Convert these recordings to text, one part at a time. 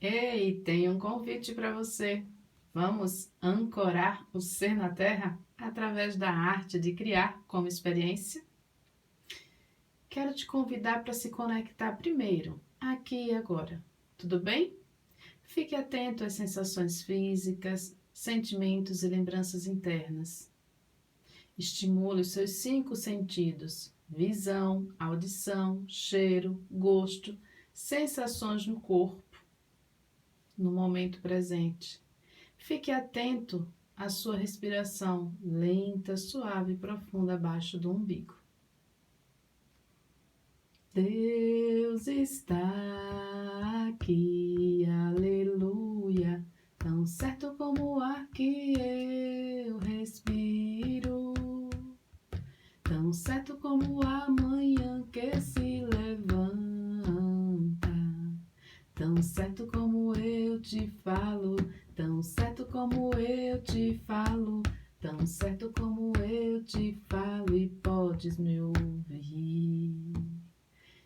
Ei, tenho um convite para você. Vamos ancorar o ser na Terra através da arte de criar como experiência? Quero te convidar para se conectar primeiro, aqui e agora. Tudo bem? Fique atento às sensações físicas, sentimentos e lembranças internas. Estimule os seus 5 sentidos: visão, audição, cheiro, gosto, sensações no corpo, no momento presente. Fique atento à sua respiração lenta, suave e profunda abaixo do umbigo. Deus está aqui, aleluia, tão certo como o ar que eu respiro, tão certo como a manhã que se levanta, tão certo como eu te falo, tão certo como eu te falo, tão certo como eu te falo e podes me ouvir.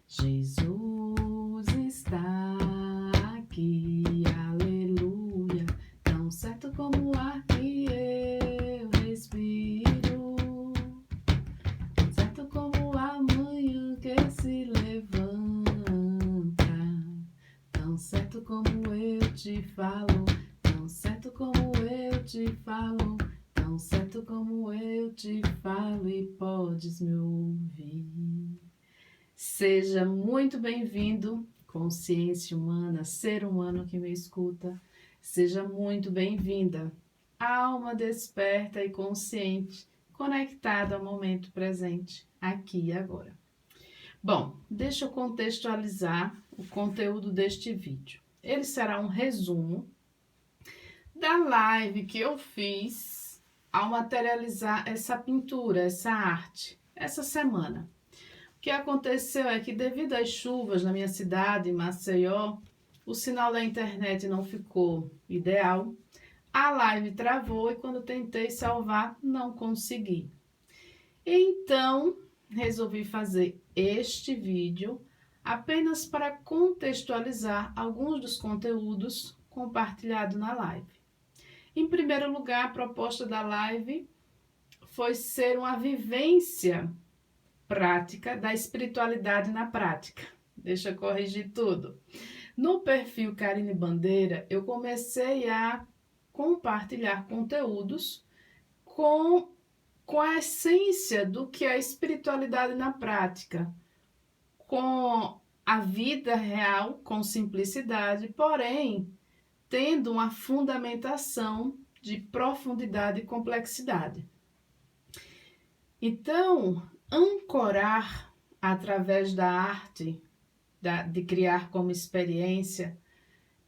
Jesus está aqui, aleluia, tão certo como o ar que eu respiro, tão certo como a manhã que se levanta, tão certo como eu te falo, tão certo como eu te falo, tão certo como eu te falo e podes me ouvir. Seja muito bem-vindo, consciência humana, ser humano que me escuta. Seja muito bem-vinda, alma desperta e consciente, conectada ao momento presente, aqui e agora. Bom, deixa eu contextualizar o conteúdo deste vídeo. Ele será um resumo da live que eu fiz ao materializar essa pintura, essa arte, essa semana. O que aconteceu é que, devido às chuvas na minha cidade, Maceió, o sinal da internet não ficou ideal. A live travou e quando tentei salvar, não consegui. Então, resolvi fazer este vídeo apenas para contextualizar alguns dos conteúdos compartilhados na live. Em primeiro lugar, a proposta da live foi ser uma vivência prática da espiritualidade na prática. Deixa eu corrigir tudo. No perfil Karine Bandeira, eu comecei a compartilhar conteúdos com a essência do que é a espiritualidade na prática, com a vida real, com simplicidade, porém tendo uma fundamentação de profundidade e complexidade. Então, ancorar através da arte, de criar como experiência,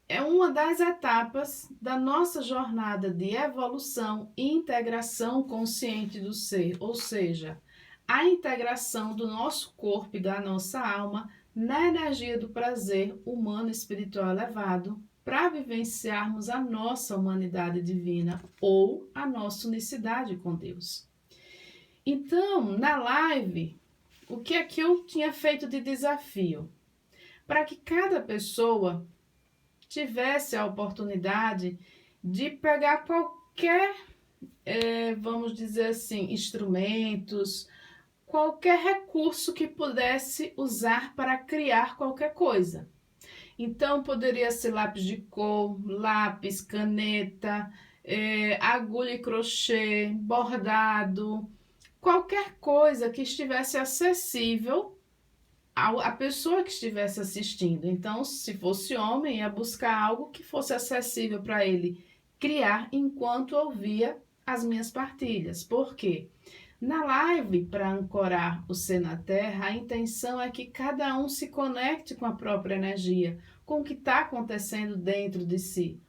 é uma das etapas da nossa jornada de evolução e integração consciente do ser, ou seja, a integração do nosso corpo e da nossa alma na energia do prazer humano espiritual elevado para vivenciarmos a nossa humanidade divina ou a nossa unicidade com Deus. Então, na live, o que é que eu tinha feito de desafio? Para que cada pessoa tivesse a oportunidade de pegar qualquer, vamos dizer assim, instrumentos, qualquer recurso que pudesse usar para criar qualquer coisa. Então, poderia ser lápis de cor, lápis, caneta, agulha e crochê, bordado, qualquer coisa que estivesse acessível à pessoa que estivesse assistindo. Então, se fosse homem, ia buscar algo que fosse acessível para ele criar enquanto ouvia as minhas partilhas. Por quê? Na live, para ancorar o ser na Terra, a intenção é que cada um se conecte com a própria energia, com o que está acontecendo dentro de si,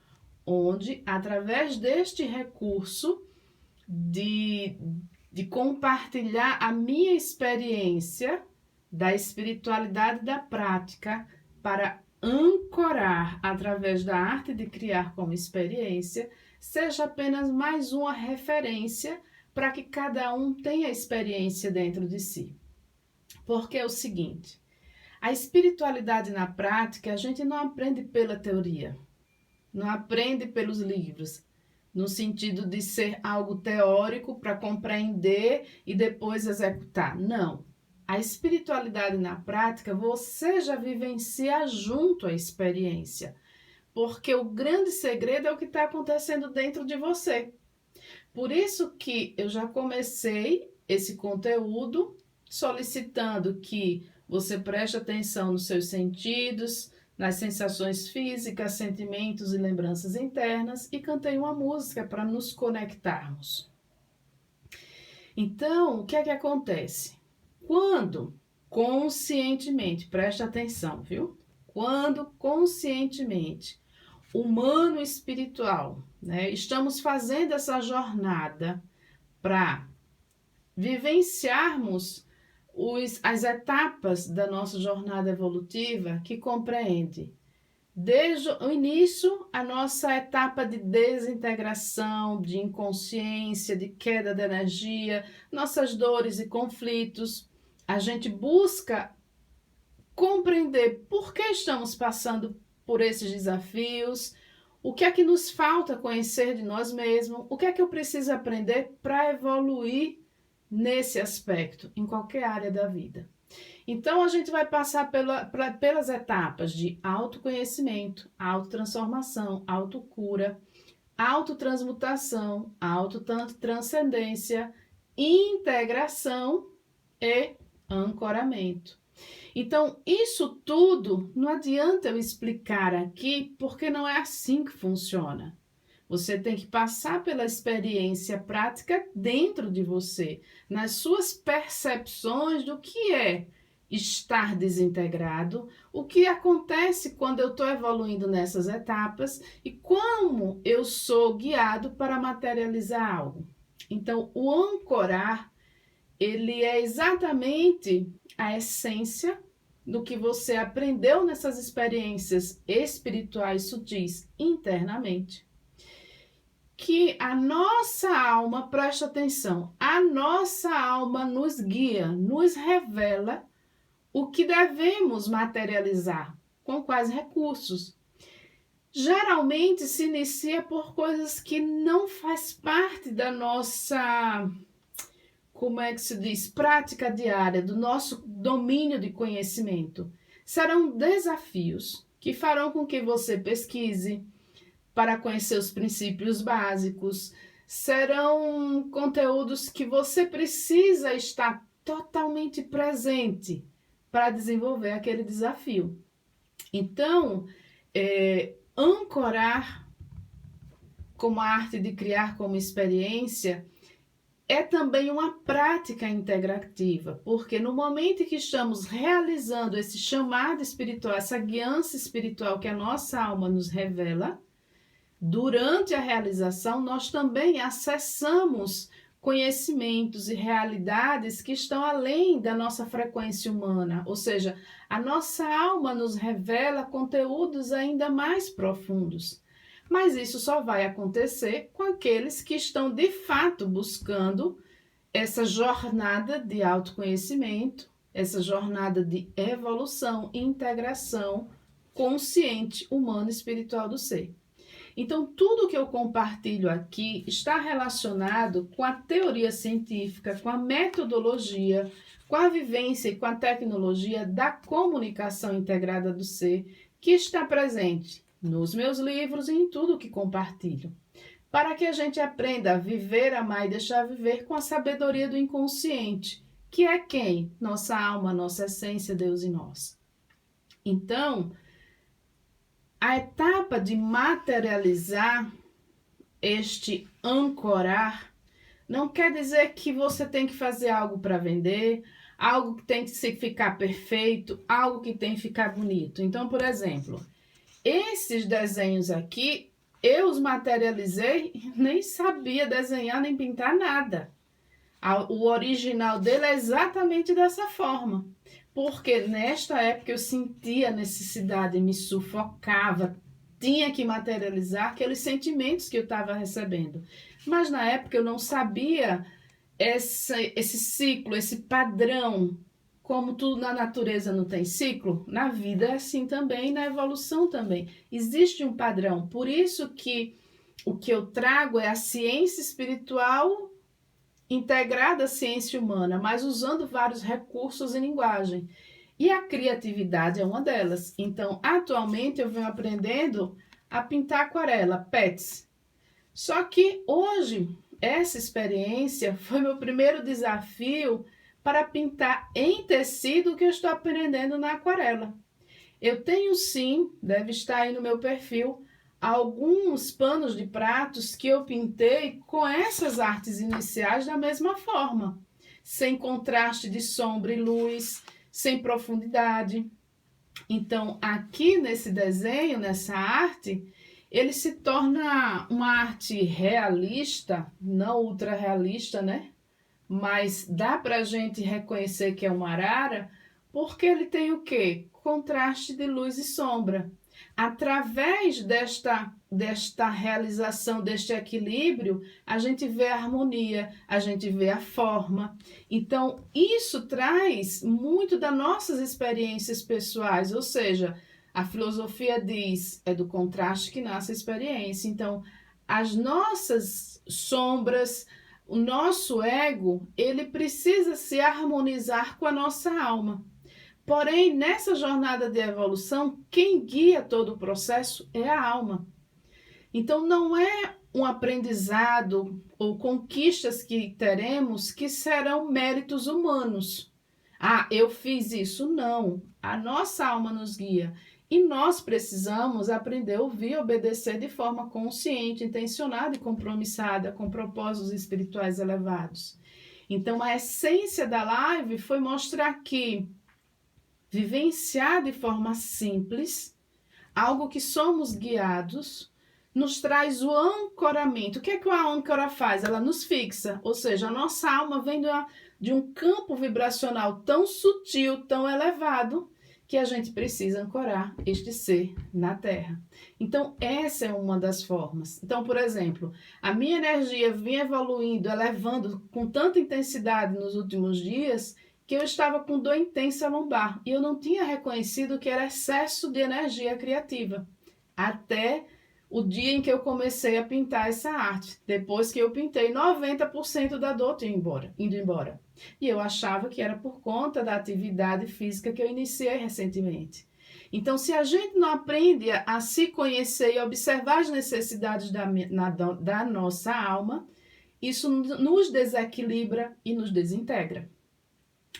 onde, através deste recurso de compartilhar a minha experiência da espiritualidade da prática para ancorar através da arte de criar como experiência, seja apenas mais uma referência para que cada um tenha experiência dentro de si. Porque é o seguinte, a espiritualidade na prática a gente não aprende pela teoria, não aprende pelos livros, no sentido de ser algo teórico para compreender e depois executar. Não. A espiritualidade na prática, você já vivencia junto à experiência, porque o grande segredo é o que está acontecendo dentro de você. Por isso que eu já comecei esse conteúdo solicitando que você preste atenção nos seus sentidos, nas sensações físicas, sentimentos e lembranças internas, e cantei uma música para nos conectarmos. Então, o que é que acontece? Quando conscientemente, preste atenção, viu? Quando conscientemente, humano e espiritual, né, estamos fazendo essa jornada para vivenciarmos as etapas da nossa jornada evolutiva, que compreende desde o início a nossa etapa de desintegração, de inconsciência, de queda de energia, nossas dores e conflitos. A gente busca compreender por que estamos passando por esses desafios, o que é que nos falta conhecer de nós mesmos, o que é que eu preciso aprender para evoluir nesse aspecto, em qualquer área da vida. Então, a gente vai passar pelas etapas de autoconhecimento, autotransformação, autocura, autotransmutação, autotranscendência, integração e ancoramento. Então, isso tudo não adianta eu explicar aqui, porque não é assim que funciona. Você tem que passar pela experiência prática dentro de você, nas suas percepções do que é estar desintegrado, o que acontece quando eu estou evoluindo nessas etapas e como eu sou guiado para materializar algo. Então, o ancorar, ele é exatamente a essência do que você aprendeu nessas experiências espirituais sutis internamente. Que a nossa alma, preste atenção, a nossa alma nos guia, nos revela o que devemos materializar, com quais recursos. Geralmente se inicia por coisas que não faz parte da nossa, como é que se diz, prática diária, do nosso domínio de conhecimento. Serão desafios que farão com que você pesquise, para conhecer os princípios básicos, serão conteúdos que você precisa estar totalmente presente para desenvolver aquele desafio. Então, ancorar como a arte de criar como experiência é também uma prática integrativa, porque no momento em que estamos realizando esse chamado espiritual, essa guiança espiritual que a nossa alma nos revela, durante a realização, nós também acessamos conhecimentos e realidades que estão além da nossa frequência humana, ou seja, a nossa alma nos revela conteúdos ainda mais profundos. Mas isso só vai acontecer com aqueles que estão de fato buscando essa jornada de autoconhecimento, essa jornada de evolução e integração consciente, humana e espiritual do ser. Então, tudo que eu compartilho aqui está relacionado com a teoria científica, com a metodologia, com a vivência e com a tecnologia da comunicação integrada do ser, que está presente nos meus livros e em tudo que compartilho, para que a gente aprenda a viver, amar e deixar viver com a sabedoria do inconsciente, que é quem? Nossa alma, nossa essência, Deus em nós. Então, a etapa de materializar este ancorar não quer dizer que você tem que fazer algo para vender, algo que tem que ficar perfeito, algo que tem que ficar bonito. Então, por exemplo, esses desenhos aqui, eu os materializei, nem sabia desenhar nem pintar nada. O original dele é exatamente dessa forma. Porque nesta época eu sentia a necessidade, me sufocava, tinha que materializar aqueles sentimentos que eu estava recebendo. Mas na época eu não sabia esse ciclo, esse padrão como tudo na natureza não tem ciclo, na vida é assim também, na evolução também. Existe um padrão. Por isso que o que eu trago é a ciência espiritual integrada à ciência humana, mas usando vários recursos e linguagem. E a criatividade é uma delas. Então, atualmente eu venho aprendendo a pintar aquarela, PETs. Só que hoje, essa experiência foi meu primeiro desafio para pintar em tecido que eu estou aprendendo na aquarela. Eu tenho sim, deve estar aí no meu perfil, alguns panos de pratos que eu pintei com essas artes iniciais da mesma forma, sem contraste de sombra e luz, sem profundidade. Então, aqui nesse desenho, nessa arte, ele se torna uma arte realista, não ultra realista, né? Mas dá pra gente reconhecer que é uma arara, porque ele tem o quê? Contraste de luz e sombra. Através desta realização, deste equilíbrio, a gente vê a harmonia, a gente vê a forma. Então, isso traz muito das nossas experiências pessoais, ou seja, a filosofia diz, é do contraste que nasce a experiência. Então, as nossas sombras, o nosso ego, ele precisa se harmonizar com a nossa alma. Porém, nessa jornada de evolução, quem guia todo o processo é a alma. Então, não é um aprendizado ou conquistas que teremos que serão méritos humanos. Ah, eu fiz isso. Não. A nossa alma nos guia. E nós precisamos aprender a ouvir e obedecer de forma consciente, intencionada e compromissada com propósitos espirituais elevados. Então, a essência da live foi mostrar que vivenciar de forma simples algo que somos guiados nos traz o ancoramento. O que é que a âncora faz? Ela nos fixa, ou seja, a nossa alma vem de um campo vibracional tão sutil, tão elevado, que a gente precisa ancorar este ser na Terra. Então, essa é uma das formas. Então, por exemplo, a minha energia vinha evoluindo, elevando com tanta intensidade nos últimos dias, que eu estava com dor intensa lombar e eu não tinha reconhecido que era excesso de energia criativa. Até o dia em que eu comecei a pintar essa arte. Depois que eu pintei, 90% da dor tinha indo embora. E eu achava que era por conta da atividade física que eu iniciei recentemente. Então, se a gente não aprende a se conhecer e observar as necessidades da nossa alma, isso nos desequilibra e nos desintegra.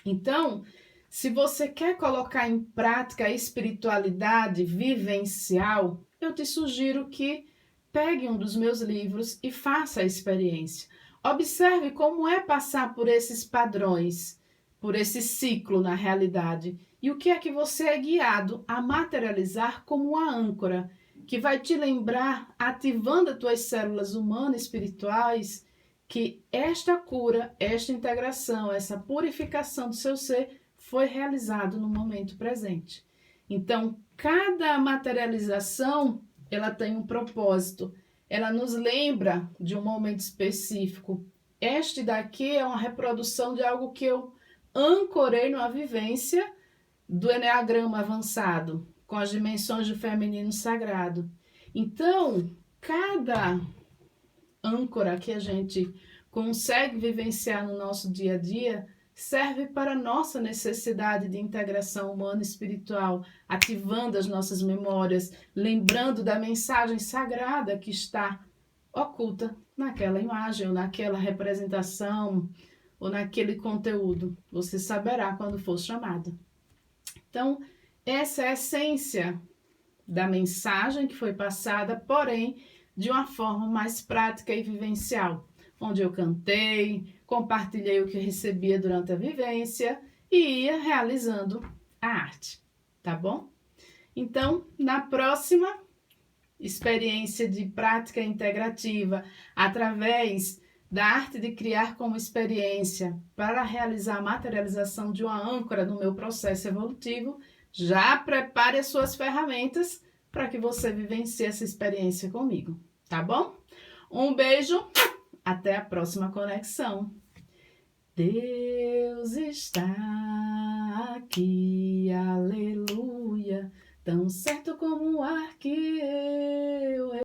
Então, se você quer colocar em prática a espiritualidade vivencial, eu te sugiro que pegue um dos meus livros e faça a experiência. Observe como é passar por esses padrões, por esse ciclo na realidade, e o que é que você é guiado a materializar como uma âncora, que vai te lembrar, ativando as tuas células humanas e espirituais, que esta cura, esta integração, essa purificação do seu ser foi realizado no momento presente. Então, cada materialização, ela tem um propósito. Ela nos lembra de um momento específico. Este daqui é uma reprodução de algo que eu ancorei numa vivência do Enneagrama avançado, com as dimensões do feminino sagrado. Então, cada âncora que a gente consegue vivenciar no nosso dia a dia serve para a nossa necessidade de integração humana e espiritual, ativando as nossas memórias, lembrando da mensagem sagrada que está oculta naquela imagem, ou naquela representação, ou naquele conteúdo. Você saberá quando for chamada. Então, essa é a essência da mensagem que foi passada, porém, de uma forma mais prática e vivencial, onde eu cantei, compartilhei o que eu recebia durante a vivência e ia realizando a arte, tá bom? Então, na próxima experiência de prática integrativa, através da arte de criar como experiência para realizar a materialização de uma âncora no meu processo evolutivo, já prepare as suas ferramentas para que você vivencie essa experiência comigo, tá bom? Um beijo, até a próxima conexão. Deus está aqui, aleluia, tão certo como o ar que